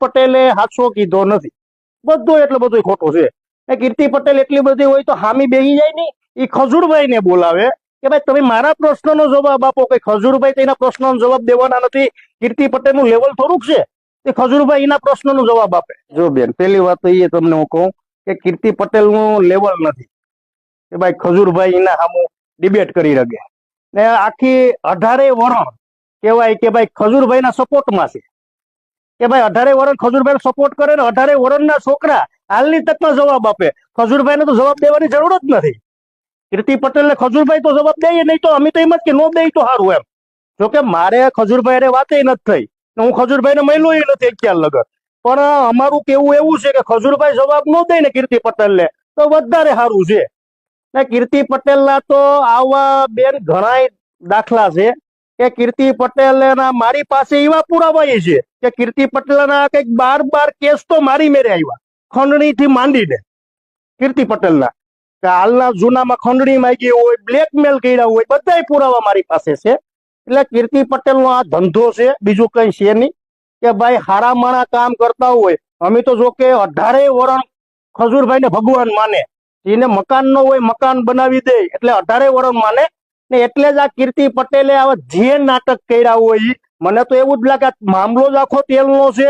પટેલે હાચો કીધો નથી, બધું એટલે બધું ખોટું છે. એ કીર્તિ પટેલ એટલી બધી હોય તો હામી બેહી જાય ને, એ ખજૂરભાઈ ને બોલાવે કે ભાઈ તમે મારા પ્રશ્નનો જવાબ આપો. કઈ ખજૂરભાઈ તેના પ્રશ્નનો જવાબ દેવાના નથી. કીર્તિ પટેલ નું લેવલ થોડુંક છે તે ખજૂરભાઈ એના પ્રશ્નનો જવાબ આપે. જો બેન, પેલી વાત તો એ તમને હું કહું કે કીર્તિ પટેલ નું લેવલ નથી કે ભાઈ ખજૂરભાઈ એના સામું ડિબેટ કરી શકે. ને આખી 18 વરણ કહેવાય કે ભાઈ ખજૂરભાઈ ના સપોર્ટમાં છે કે ભાઈ 18 વરણ ખજૂરભાઈ સપોર્ટ કરે ને 18 વરણના છોકરા હાલની તકમાં જવાબ આપે. ખજૂરભાઈને તો જવાબ દેવાની જરૂર જ નથી. કીર્તિ પટેલ ને ખજૂરભાઈ તો જવાબ દઈએ, નહીં તો અમે તો એમ જ કે નો દઈ તો સારું એમ. જોકે મારે ખજૂરભાઈ વાતે નથી થઈ, હું ખજૂરભાઈ ને મળ્યો નથી અત્યાર લગન, પણ અમારું કેવું એવું છે કે ખજૂરભાઈ જવાબ ન દે ને કીર્તિ પટેલ ને તો વધારે સારું છે. ને કીર્તિ પટેલ ના તો આવા બેન ઘણા દાખલા છે કે કીર્તિ પટેલ ના મારી પાસે એવા પુરાવા છે કે કીર્તિ પટેલ ના કઈક 12 કેસ તો મારી મેરે આવ્યા, ખંડણી થી માંડીને. કીર્તિ પટેલ ના હાલના જૂનામાં ખંડણી માંગી હોય, બ્લેકમેલ કર્યા હોય, બધા પુરાવા મારી પાસે છે. એટલે કીર્તિ પટેલ નો આ ધંધો છે, બીજું કઈ છે નહીં કે ભાઈ હારા માણા કામ કરતા હોય. અમે તો જો કે 18 વરણ ખજૂરભાઈ ને ભગવાન માને, એને મકાન નો હોય મકાન બનાવી દે એટલે 18 વરણ માને ને. એટલે જ આ કીર્તિ પટેલે આવા જે નાટક કર્યા હોય, મને તો એવું જ લાગે મામલો જ આખો તેલનો છે